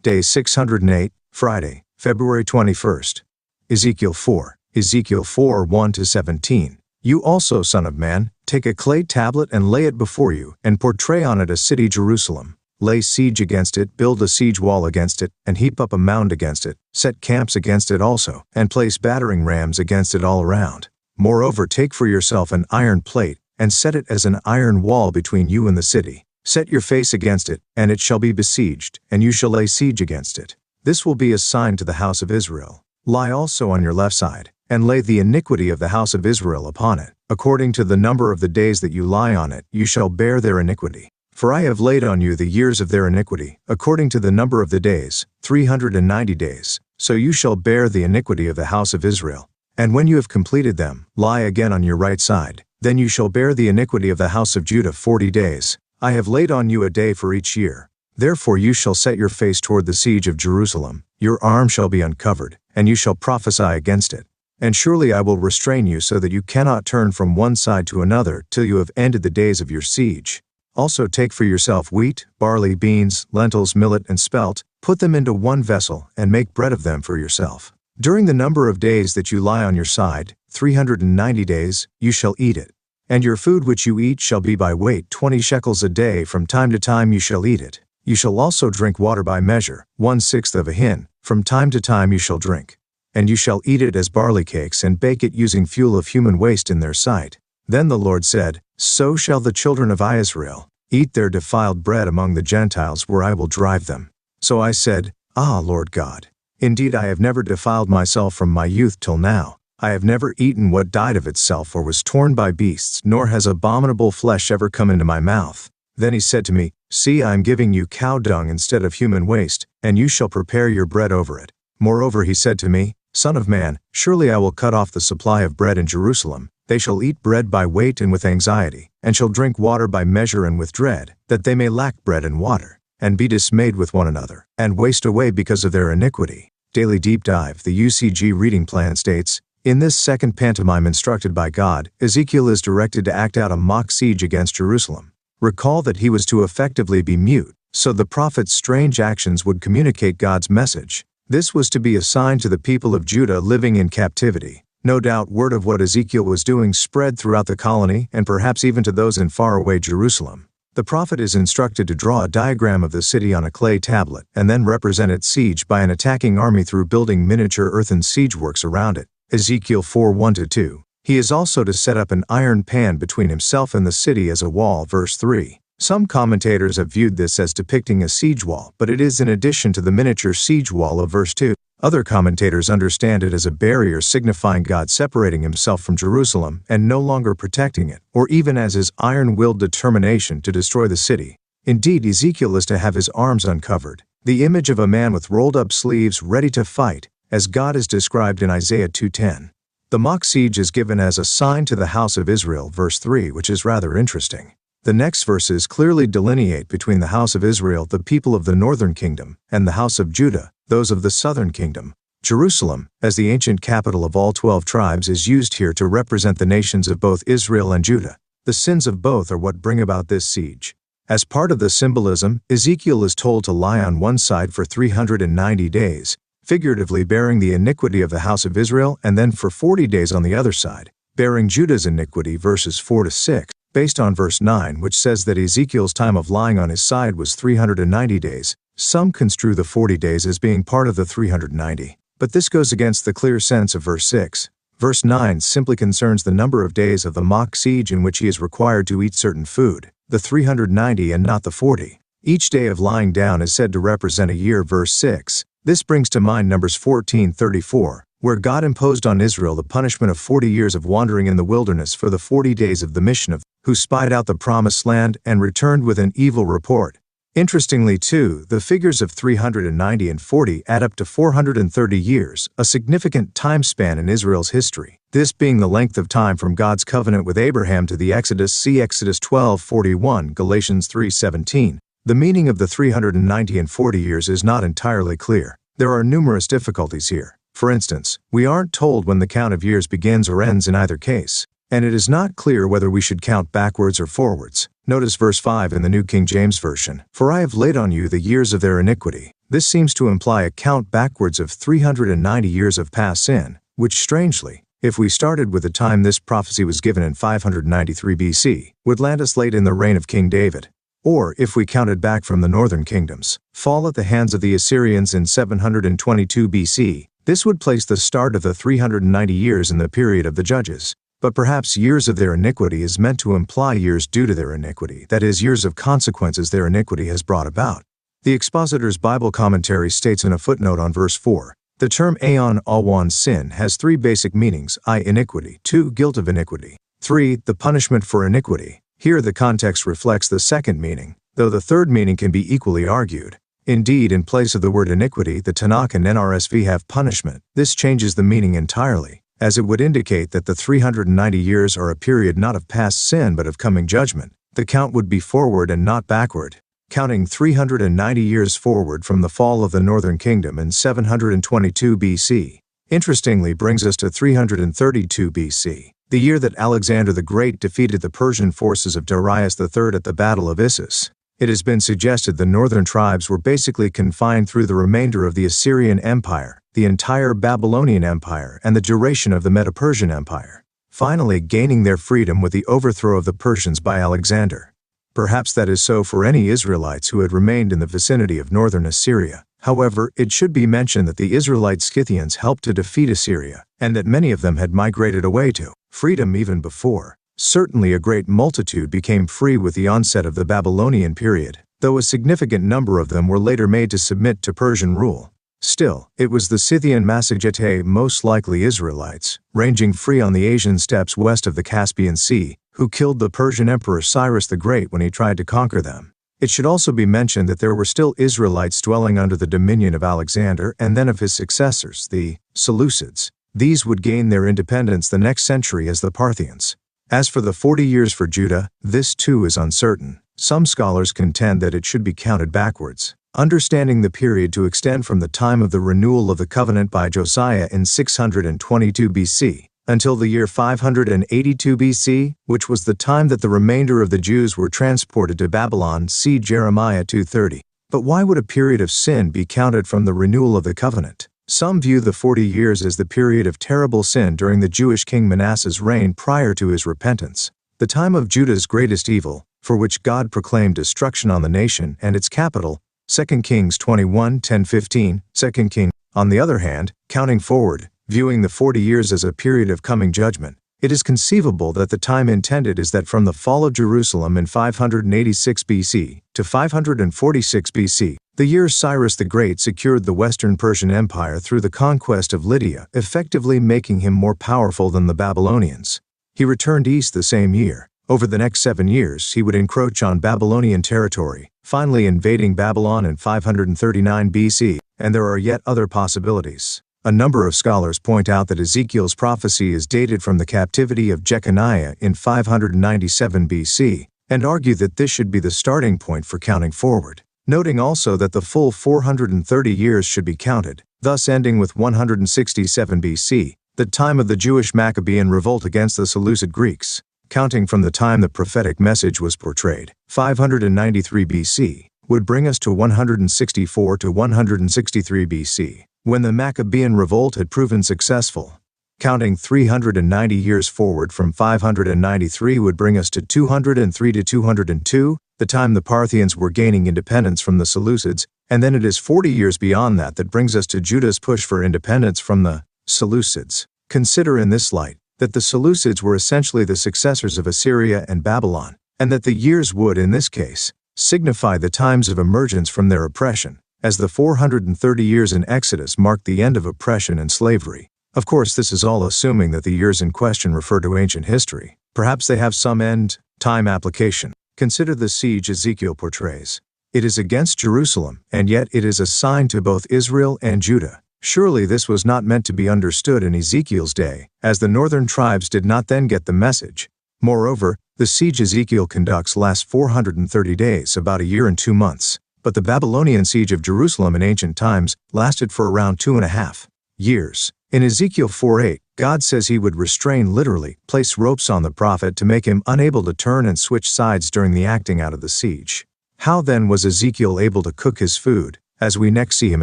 Day 608, Friday, February 21st. Ezekiel 4, Ezekiel 4, 1-17. You also, son of man, take a clay tablet and lay it before you, and portray on it a city Jerusalem. Lay siege against it, build a siege wall against it, and heap up a mound against it, set camps against it also, and place battering rams against it all around. Moreover, take for yourself an iron plate, and set it as an iron wall between you and the city. Set your face against it, and it shall be besieged, and you shall lay siege against it. This will be a sign to the house of Israel. Lie also on your left side, and lay the iniquity of the house of Israel upon it. According to the number of the days that you lie on it, you shall bear their iniquity. For I have laid on you the years of their iniquity, according to the number of the days, 390 days. So you shall bear the iniquity of the house of Israel. And when you have completed them, lie again on your right side. Then you shall bear the iniquity of the house of Judah 40 days. I have laid on you a day for each year. Therefore you shall set your face toward the siege of Jerusalem. Your arm shall be uncovered, and you shall prophesy against it. And surely I will restrain you so that you cannot turn from one side to another till you have ended the days of your siege. Also take for yourself wheat, barley, beans, lentils, millet, and spelt, put them into one vessel, and make bread of them for yourself. During the number of days that you lie on your side, 390 days, you shall eat it. And your food which you eat shall be by weight 20 shekels a day, from time to time you shall eat it. You shall also drink water by measure, 1/6 of a hin, from time to time you shall drink. And you shall eat it as barley cakes, and bake it using fuel of human waste in their sight. Then the Lord said, So shall the children of Israel eat their defiled bread among the Gentiles, where I will drive them. So I said, Ah, Lord God, indeed I have never defiled myself from my youth till now. I have never eaten what died of itself or was torn by beasts, nor has abominable flesh ever come into my mouth. Then he said to me, See, I am giving you cow dung instead of human waste, and you shall prepare your bread over it. Moreover he said to me, Son of man, surely I will cut off the supply of bread in Jerusalem. They shall eat bread by weight and with anxiety, and shall drink water by measure and with dread, that they may lack bread and water, and be dismayed with one another, and waste away because of their iniquity. Daily Deep Dive. The UCG reading plan states, In this second pantomime instructed by God, Ezekiel is directed to act out a mock siege against Jerusalem. Recall that he was to effectively be mute, so the prophet's strange actions would communicate God's message. This was to be a sign to the people of Judah living in captivity. No doubt word of what Ezekiel was doing spread throughout the colony, and perhaps even to those in faraway Jerusalem. The prophet is instructed to draw a diagram of the city on a clay tablet, and then represent its siege by an attacking army through building miniature earthen siege works around it. Ezekiel 4, 1-2. He is also to set up an iron pan between himself and the city as a wall, verse 3. Some commentators have viewed this as depicting a siege wall, but it is in addition to the miniature siege wall of verse 2. Other commentators understand it as a barrier signifying God separating himself from Jerusalem and no longer protecting it, or even as his iron-willed determination to destroy the city. Indeed, Ezekiel is to have his arms uncovered, the image of a man with rolled-up sleeves ready to fight, as God is described in Isaiah 2:10. The mock siege is given as a sign to the house of Israel, verse 3, which is rather interesting. The next verses clearly delineate between the house of Israel, the people of the northern kingdom, and the house of Judah, those of the southern kingdom. Jerusalem, as the ancient capital of all 12 tribes, is used here to represent the nations of both Israel and Judah. The sins of both are what bring about this siege. As part of the symbolism, Ezekiel is told to lie on one side for 390 days, figuratively bearing the iniquity of the house of Israel, and then for 40 days on the other side, bearing Judah's iniquity, verses 4-6, based on verse 9, which says that Ezekiel's time of lying on his side was 390 days. Some construe the 40 days as being part of the 390, but this goes against the clear sense of verse 6. Verse 9 simply concerns the number of days of the mock siege in which he is required to eat certain food, the 390 and not the 40. Each day of lying down is said to represent a year, verse 6. This brings to mind Numbers 14:34, where God imposed on Israel the punishment of 40 years of wandering in the wilderness for the 40 days of the mission of who spied out the promised land and returned with an evil report. Interestingly too, the figures of 390 and 40 add up to 430 years, a significant time span in Israel's history, this being the length of time from God's covenant with Abraham to the Exodus. See Exodus 12:41, Galatians 3:17. The meaning of the 390 and 40 years is not entirely clear. There are numerous difficulties here. For instance, we aren't told when the count of years begins or ends in either case. And it is not clear whether we should count backwards or forwards. Notice verse 5 in the New King James Version. For I have laid on you the years of their iniquity. This seems to imply a count backwards of 390 years of past sin, which strangely, if we started with the time this prophecy was given in 593 BC, would land us late in the reign of King David. Or, if we counted back from the northern kingdoms, fall at the hands of the Assyrians in 722 BC, this would place the start of the 390 years in the period of the Judges. But perhaps years of their iniquity is meant to imply years due to their iniquity, that is, years of consequences their iniquity has brought about. The Expositor's Bible Commentary states in a footnote on verse 4, the term aeon awan sin has three basic meanings: I, iniquity; 2, guilt of iniquity; 3, the punishment for iniquity. Here the context reflects the second meaning, though the third meaning can be equally argued. Indeed, in place of the word iniquity, the Tanakh and NRSV have punishment. This changes the meaning entirely, as it would indicate that the 390 years are a period not of past sin but of coming judgment. The count would be forward and not backward, counting 390 years forward from the fall of the northern kingdom in 722 BC. Interestingly, brings us to 332 BC, the year that Alexander the Great defeated the Persian forces of Darius III at the Battle of Issus. It has been suggested the northern tribes were basically confined through the remainder of the Assyrian Empire, the entire Babylonian Empire, and the duration of the Medo-Persian Empire, finally gaining their freedom with the overthrow of the Persians by Alexander. Perhaps that is so for any Israelites who had remained in the vicinity of northern Assyria. However, it should be mentioned that the Israelite Scythians helped to defeat Assyria, and that many of them had migrated away to freedom even before. Certainly a great multitude became free with the onset of the Babylonian period, though a significant number of them were later made to submit to Persian rule. Still, it was the Scythian Massagetae, most likely Israelites, ranging free on the Asian steppes west of the Caspian Sea, who killed the Persian Emperor Cyrus the Great when he tried to conquer them. It should also be mentioned that there were still Israelites dwelling under the dominion of Alexander and then of his successors, the Seleucids. These would gain their independence the next century as the Parthians. As for the 40 years for Judah, this too is uncertain. Some scholars contend that it should be counted backwards, understanding the period to extend from the time of the renewal of the covenant by Josiah in 622 BC until the year 582 BC, which was the time that the remainder of the Jews were transported to Babylon. See Jeremiah 2:30. But why would a period of sin be counted from the renewal of the covenant? Some view the 40 years as the period of terrible sin during the Jewish king Manasseh's reign prior to his repentance, the time of Judah's greatest evil, for which God proclaimed destruction on the nation and its capital, 2 Kings 21:10-15, 2 King. On the other hand, counting forward, viewing the 40 years as a period of coming judgment, it is conceivable that the time intended is that from the fall of Jerusalem in 586 BC to 546 BC, the year Cyrus the Great secured the Western Persian Empire through the conquest of Lydia, effectively making him more powerful than the Babylonians. He returned east the same year. Over the next 7 years, he would encroach on Babylonian territory, finally invading Babylon in 539 BC, and there are yet other possibilities. A number of scholars point out that Ezekiel's prophecy is dated from the captivity of Jeconiah in 597 BC, and argue that this should be the starting point for counting forward, noting also that the full 430 years should be counted, thus ending with 167 BC, the time of the Jewish Maccabean revolt against the Seleucid Greeks. Counting from the time the prophetic message was portrayed, 593 BC, would bring us to 164 to 163 BC. When the Maccabean revolt had proven successful. Counting 390 years forward from 593 would bring us to 203 to 202, the time the Parthians were gaining independence from the Seleucids, and then it is 40 years beyond that brings us to Judah's push for independence from the Seleucids. Consider in this light that the Seleucids were essentially the successors of Assyria and Babylon, and that the years would, in this case, signify the times of emergence from their oppression, as the 430 years in Exodus marked the end of oppression and slavery. Of course, this is all assuming that the years in question refer to ancient history. Perhaps they have some end-time application. Consider the siege Ezekiel portrays. It is against Jerusalem, and yet it is a sign to both Israel and Judah. Surely this was not meant to be understood in Ezekiel's day, as the northern tribes did not then get the message. Moreover, the siege Ezekiel conducts lasts 430 days, about a year and 2 months. But the Babylonian siege of Jerusalem in ancient times lasted for around 2.5 years. In Ezekiel 4:8, God says he would restrain, literally, place ropes on the prophet to make him unable to turn and switch sides during the acting out of the siege. How then was Ezekiel able to cook his food, as we next see him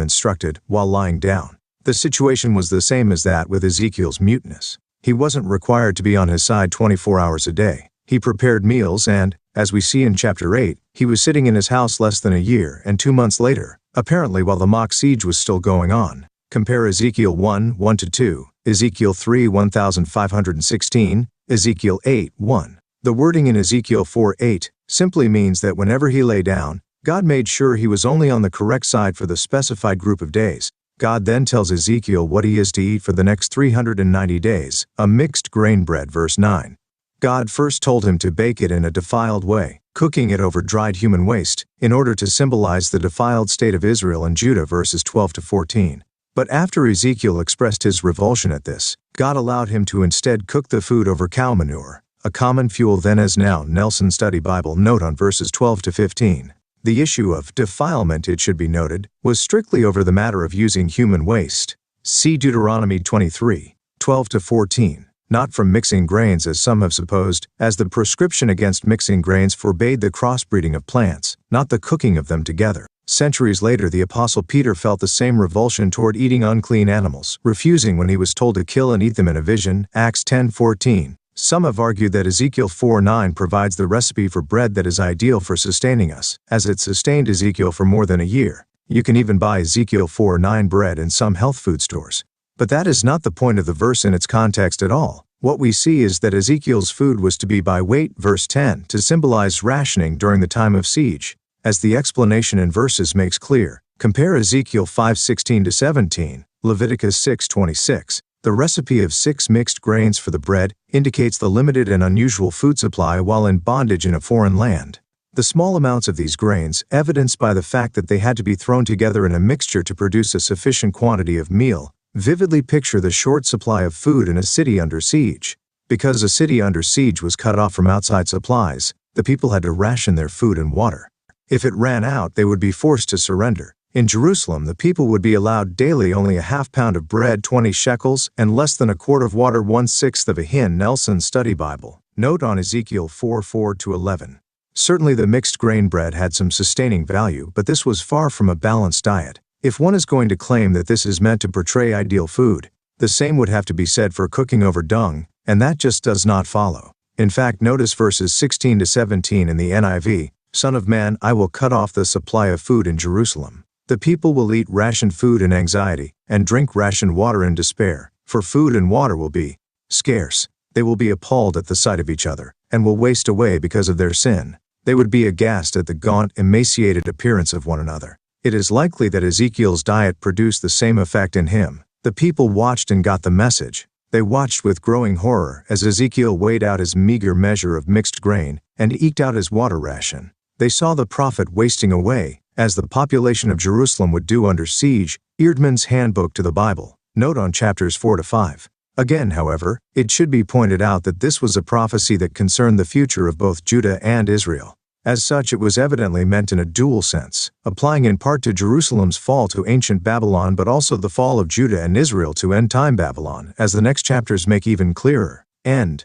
instructed, while lying down? The situation was the same as that with Ezekiel's muteness. He wasn't required to be on his side 24 hours a day. He prepared meals and, as we see in chapter 8, he was sitting in his house less than a year and 2 months later, apparently while the mock siege was still going on. Compare Ezekiel 1:1-2, Ezekiel 3:1516, Ezekiel 8:1. The wording in Ezekiel 4:8 simply means that whenever he lay down, God made sure he was only on the correct side for the specified group of days. God then tells Ezekiel what he is to eat for the next 390 days, a mixed grain bread, verse 9. God first told him to bake it in a defiled way, cooking it over dried human waste, in order to symbolize the defiled state of Israel and Judah, verses 12-14. But after Ezekiel expressed his revulsion at this, God allowed him to instead cook the food over cow manure, a common fuel then as now. Nelson Study Bible note on verses 12-15. The issue of defilement, it should be noted, was strictly over the matter of using human waste. See Deuteronomy 23:12-14. Not from mixing grains as some have supposed, as the prescription against mixing grains forbade the crossbreeding of plants, not the cooking of them together. Centuries later, the Apostle Peter felt the same revulsion toward eating unclean animals, refusing when he was told to kill and eat them in a vision, Acts 10:14. Some have argued that Ezekiel 4:9 provides the recipe for bread that is ideal for sustaining us, as it sustained Ezekiel for more than a year. You can even buy Ezekiel 4:9 bread in some health food stores. But that is not the point of the verse in its context at all. What we see is that Ezekiel's food was to be by weight, verse 10, to symbolize rationing during the time of siege. As the explanation in verses makes clear, compare Ezekiel 5:16-17, Leviticus 6:26. The recipe of 6 mixed grains for the bread indicates the limited and unusual food supply while in bondage in a foreign land. The small amounts of these grains, evidenced by the fact that they had to be thrown together in a mixture to produce a sufficient quantity of meal, vividly picture the short supply of food in a city under siege. Because a city under siege was cut off from outside supplies, the people had to ration their food and water. If it ran out, they would be forced to surrender. In Jerusalem, the people would be allowed daily only a half pound of bread, 20 shekels, and less than a quart of water, 1/6 of a hin. Nelson Study Bible. Note on Ezekiel 4:4-11. Certainly the mixed grain bread had some sustaining value, but this was far from a balanced diet. If one is going to claim that this is meant to portray ideal food, the same would have to be said for cooking over dung, and that just does not follow. In fact, notice verses 16-17 in the NIV, Son of man, I will cut off the supply of food in Jerusalem. The people will eat rationed food in anxiety, and drink rationed water in despair, for food and water will be scarce. They will be appalled at the sight of each other, and will waste away because of their sin. They would be aghast at the gaunt, emaciated appearance of one another. It is likely that Ezekiel's diet produced the same effect in him. The people watched and got the message. They watched with growing horror as Ezekiel weighed out his meager measure of mixed grain and eked out his water ration. They saw the prophet wasting away, as the population of Jerusalem would do under siege. Eerdman's Handbook to the Bible. Note on chapters 4-5. Again, however, it should be pointed out that this was a prophecy that concerned the future of both Judah and Israel. As such, it was evidently meant in a dual sense, applying in part to Jerusalem's fall to ancient Babylon but also the fall of Judah and Israel to end-time Babylon, as the next chapters make even clearer. End.